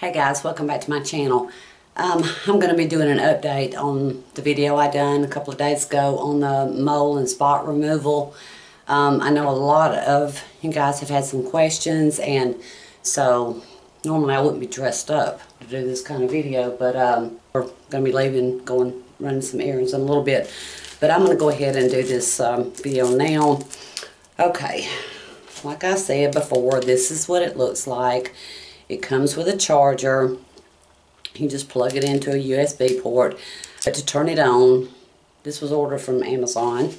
Hey guys, welcome back to my channel. I'm going to be doing an update on the video I done a couple of days ago on the mole and spot removal. I know a lot of you guys have had some questions, and so normally I wouldn't be dressed up to do this kind of video, but we're going to be leaving, running some errands in a little bit. But I'm going to go ahead and do this video now. Okay, like I said before, this is what it looks like. It comes with a charger. You just plug it into a USB port. But to turn it on, this was ordered from Amazon.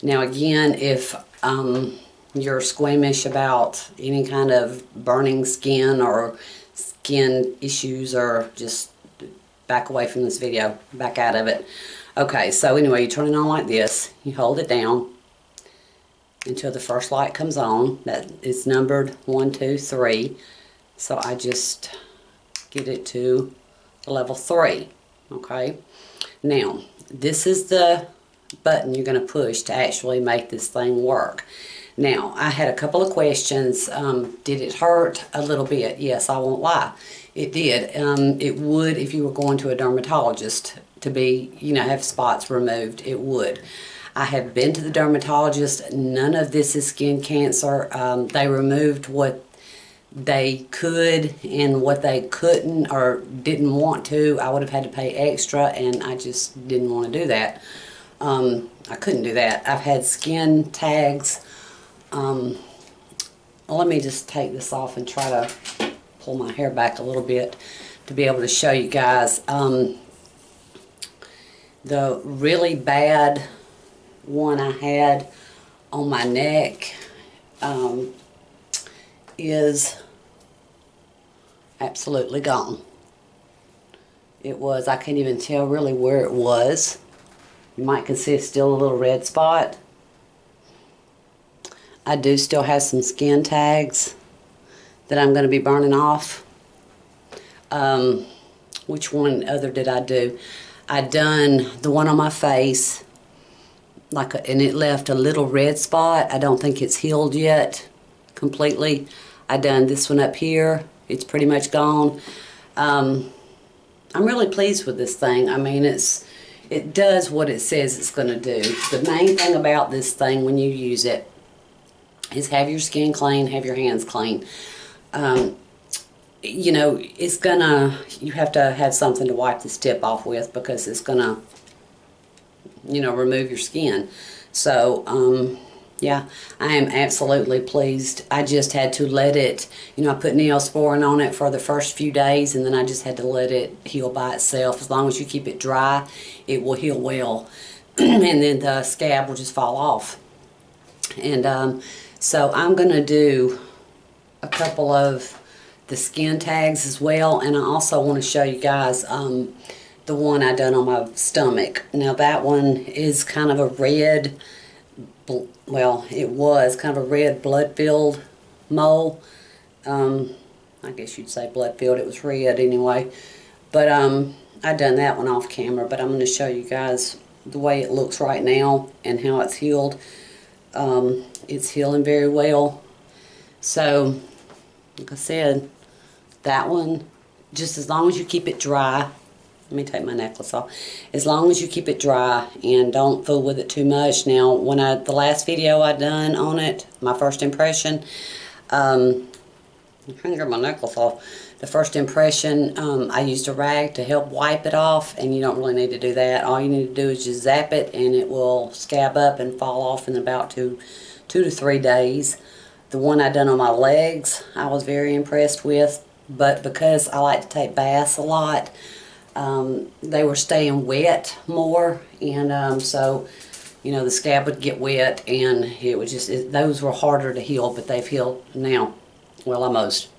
Now again, if you're squeamish about any kind of burning skin or skin issues, or just back away from this video, back out of it. Okay, so anyway, you turn it on like this. You hold it down until the first light comes on. That is numbered 1, 2, 3. So I just get it to level 3, okay? Now, this is the button you're going to push to actually make this thing work. Now, I had a couple of questions. Did it hurt a little bit? Yes, I won't lie. It did. It would if you were going to a dermatologist to be, have spots removed. It would. I have been to the dermatologist. None of this is skin cancer. They removed what they could, and what they couldn't or didn't want to, I would have had to pay extra, and I just didn't want to do that. I couldn't do that. I've had skin tags. Let me just take this off and try to pull my hair back a little bit to be able to show you guys. The really bad one I had on my neck is absolutely gone. It was, I can't even tell really where it was. You might can see it's still a little red spot. I do still have some skin tags that I'm going to be burning off. Which one other did I do? I done the one on my face, and it left a little red spot. I don't think it's healed yet completely. I done this one up here. It's pretty much gone. I'm really pleased with this thing. I mean, it does what it says it's going to do. The main thing about this thing when you use it is have your skin clean, have your hands clean. It's gonna, you have to have something to wipe this tip off with, because it's gonna, remove your skin. So, yeah, I am absolutely pleased. I just had to let it, I put Neosporin on it for the first few days, and then I just had to let it heal by itself. As long as you keep it dry, it will heal well. And then the scab will just fall off. And so I'm going to do a couple of the skin tags as well. And I also want to show you guys the one I done on my stomach. Now that one is kind of a red, well, it was kind of a red blood-filled mole. I guess you'd say blood-filled. It was red anyway. But I done that one off camera. But I'm going to show you guys the way it looks right now and how it's healed. It's healing very well. So, like I said, that one, just as long as you keep it dry. Let me take my necklace off. As long as you keep it dry and don't fool with it too much. Now, the last video I done on it, my first impression, I'm trying to get my necklace off. The first impression, I used a rag to help wipe it off, and you don't really need to do that. All you need to do is just zap it, and it will scab up and fall off in about 2 to 3 days. The one I done on my legs, I was very impressed with, but because I like to take baths a lot, they were staying wet more, and so the scab would get wet, and it was just, those were harder to heal, but they've healed now, well, almost.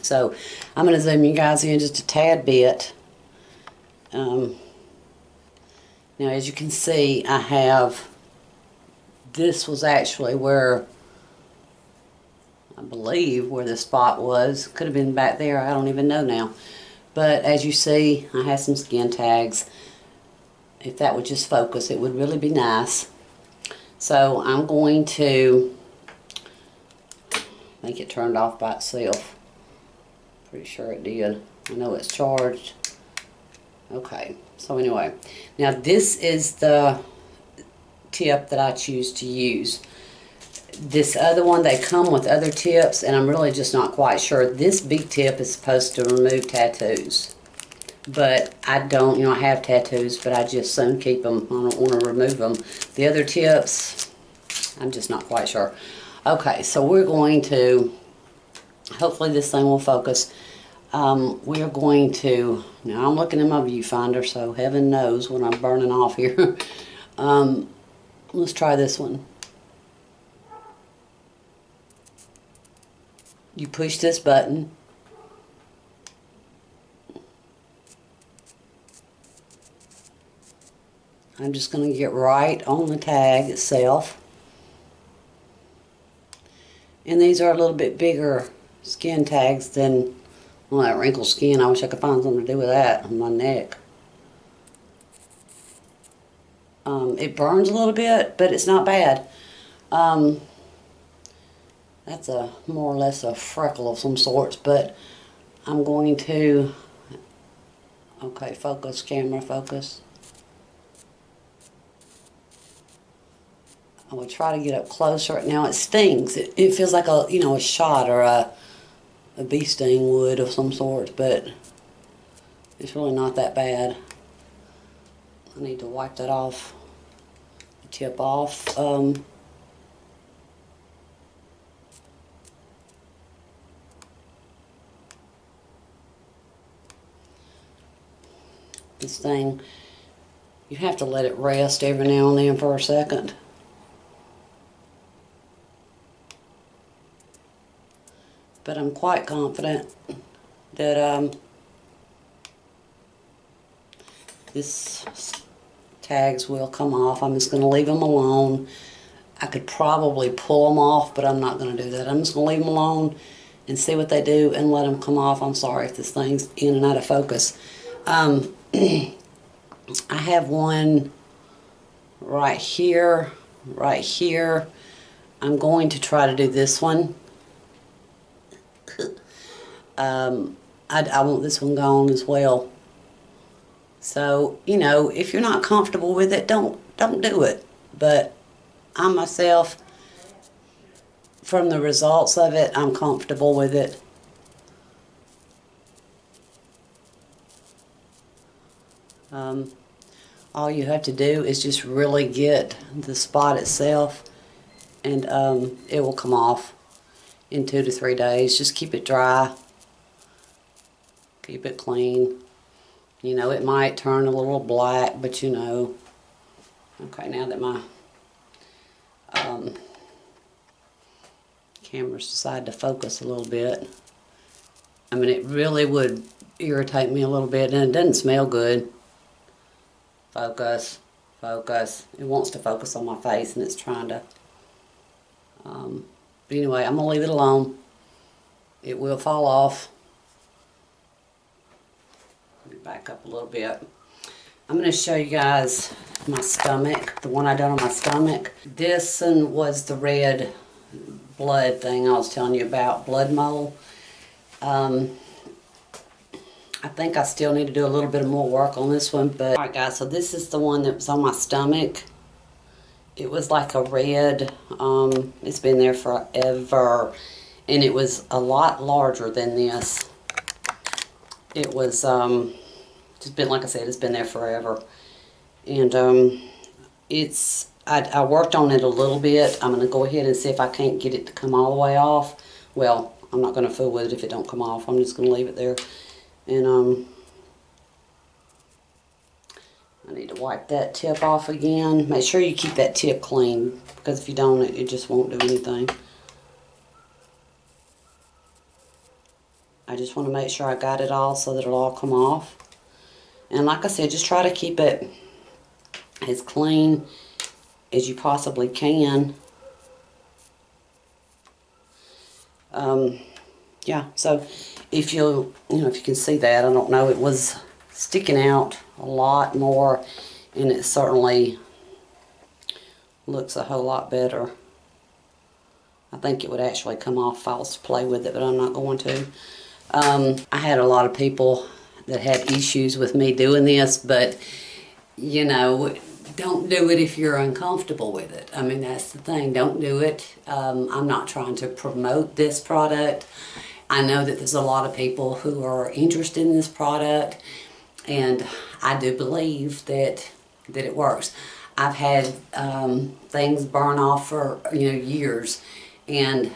So I'm going to zoom you guys in just a tad bit. Now, as you can see, I have, this was actually where, I believe where the spot was. Could have been back there, I don't even know now. But as you see, I have some skin tags. If that would just focus, it would really be nice. So I'm going to make it turned off by itself. Pretty sure it did. I know it's charged. Okay, so anyway, now this is the tip that I choose to use. This other one, they come with other tips, and I'm really just not quite sure. This big tip is supposed to remove tattoos, but I don't, I have tattoos, but I just soon keep them. I don't want to remove them. The other tips, I'm just not quite sure. Okay, so we're going to, hopefully this thing will focus. We're going to, now I'm looking at my viewfinder, so heaven knows when I'm burning off here. Let's try this one. You push this button. I'm just going to get right on the tag itself. And these are a little bit bigger skin tags than, well, that wrinkled skin. I wish I could find something to do with that on my neck. It burns a little bit, but it's not bad. That's a more or less a freckle of some sorts, but I'm going to, okay, focus, camera, focus. I will try to get up closer. Now it stings. It feels like a, a shot or a bee sting would of some sort, but it's really not that bad. I need to wipe that off, tip off. This thing, you have to let it rest every now and then for a second. But I'm quite confident that this tags will come off. I'm just going to leave them alone. I could probably pull them off, but I'm not going to do that. I'm just going to leave them alone and see what they do and let them come off. I'm sorry if this thing's in and out of focus. I have one right here, right here. I'm going to try to do this one. I want this one gone as well. So, if you're not comfortable with it, don't do it. But I myself, from the results of it, I'm comfortable with it. All you have to do is just really get the spot itself, and it will come off in 2 to 3 days. Just keep it dry, keep it clean. It might turn a little black, but okay, now that my camera's decided to focus a little bit, I mean, it really would irritate me a little bit, and it doesn't smell good. Focus, focus. It wants to focus on my face, and it's trying to. But anyway, I'm going to leave it alone. It will fall off. Let me back up a little bit. I'm going to show you guys my stomach, the one I done on my stomach. This one was the red blood thing I was telling you about, blood mole. I think I still need to do a little bit more work on this one, but alright guys, so this is the one that was on my stomach. It was like a red, it's been there forever, and it was a lot larger than this. It was, just been, like I said, it's been there forever. And I worked on it a little bit. I'm going to go ahead and see if I can't get it to come all the way off. Well, I'm not going to fool with it if it don't come off. I'm just going to leave it there. And I need to wipe that tip off again. Make sure you keep that tip clean, because if you don't, it just won't do anything. I just want to make sure I got it all so that it'll all come off. And like I said, just try to keep it as clean as you possibly can. Yeah, so if you can see that, I don't know, it was sticking out a lot more, and it certainly looks a whole lot better. I think it would actually come off if I was to play with it, but I'm not going to. I had a lot of people that had issues with me doing this, but you know, don't do it if you're uncomfortable with it. I mean, that's the thing. Don't do it. I'm not trying to promote this product. I know that there's a lot of people who are interested in this product, and I do believe that it works. I've had things burn off for years, and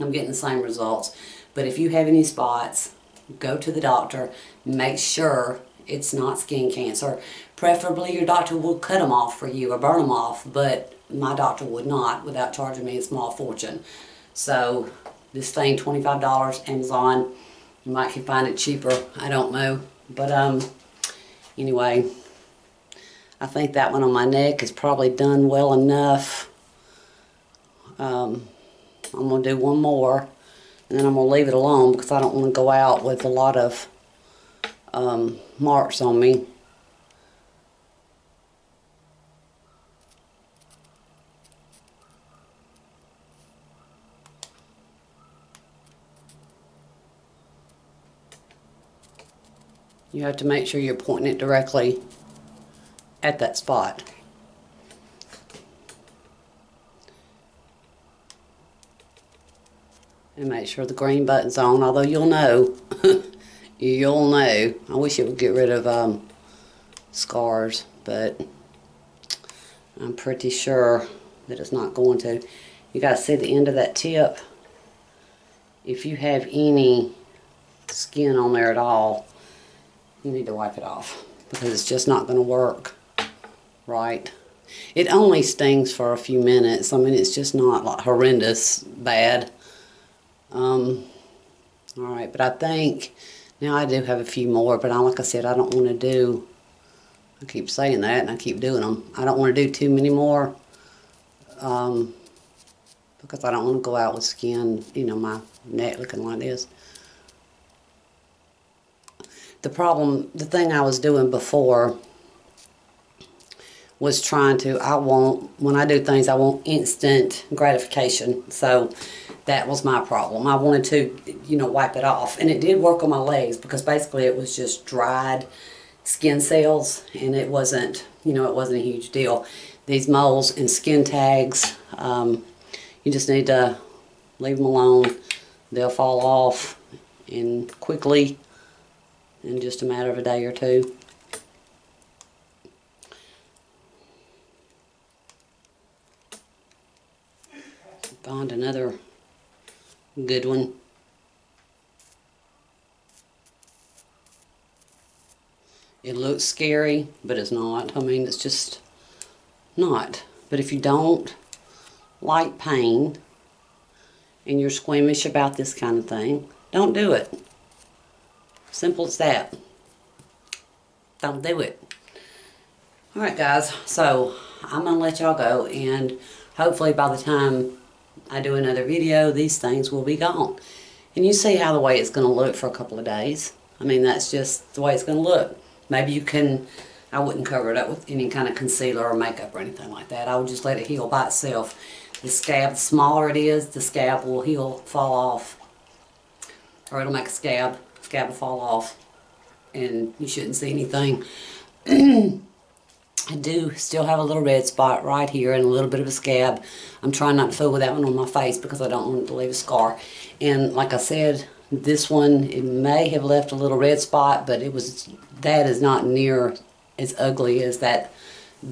I'm getting the same results. But if you have any spots, go to the doctor. Make sure it's not skin cancer. Preferably your doctor will cut them off for you or burn them off, but my doctor would not without charging me a small fortune. So this thing, $25, Amazon. You might can find it cheaper, I don't know. But anyway, I think that one on my neck is probably done well enough. I'm going to do one more, and then I'm going to leave it alone because I don't want to go out with a lot of marks on me. You have to make sure you're pointing it directly at that spot. And make sure the green button's on, although you'll know. You'll know. I wish it would get rid of scars, but I'm pretty sure that it's not going to. You got to see the end of that tip. If you have any skin on there at all, you need to wipe it off because it's just not going to work right. It only stings for a few minutes. I mean, it's just not like horrendous bad. Alright, but I think now I do have a few more, but like I said, I don't want to do, I keep saying that and I keep doing them. I don't want to do too many more because I don't want to go out with skin, my neck looking like this. The thing I was doing before was trying to, when I do things, I want instant gratification. So that was my problem. I wanted to, wipe it off. And it did work on my legs because basically it was just dried skin cells, and it wasn't, it wasn't a huge deal. These moles and skin tags, you just need to leave them alone. They'll fall off and quickly, in just a matter of a day or two. Find another good one. It looks scary, but it's not. I mean, it's just not. But if you don't like pain and you're squeamish about this kind of thing, don't do it. Simple as that. Don't do it. Alright guys, so I'm going to let y'all go, and hopefully by the time I do another video, these things will be gone. And you see how the way it's going to look for a couple of days. I mean, that's just the way it's going to look. Maybe you can, I wouldn't cover it up with any kind of concealer or makeup or anything like that. I would just let it heal by itself. The scab, the smaller it is, the scab will heal, fall off. Or it'll make a scab. Scab will fall off. And you shouldn't see anything. I do still have a little red spot right here and a little bit of a scab. I'm trying not to fool with that one on my face because I don't want it to leave a scar. And like I said, this one, it may have left a little red spot, but that is not near as ugly as that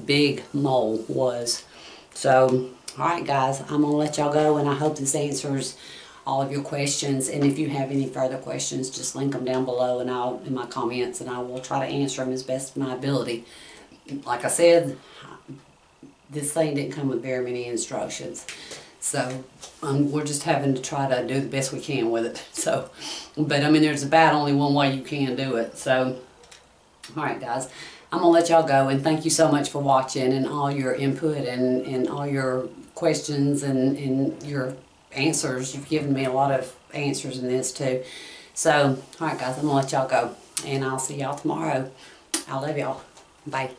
big mole was. So, alright guys, I'm going to let y'all go, and I hope this answers all of your questions. And if you have any further questions, just link them down below and in my comments, and I will try to answer them as best of my ability. Like I said, this thing didn't come with very many instructions, so we're just having to try to do the best we can with it. So, but I mean, there's about only one way you can do it. So, alright guys, I'm going to let y'all go, and thank you so much for watching and all your input and all your questions and your answers. You've given me a lot of answers in this too. So, alright guys, I'm going to let y'all go, and I'll see y'all tomorrow. I love y'all. Bye.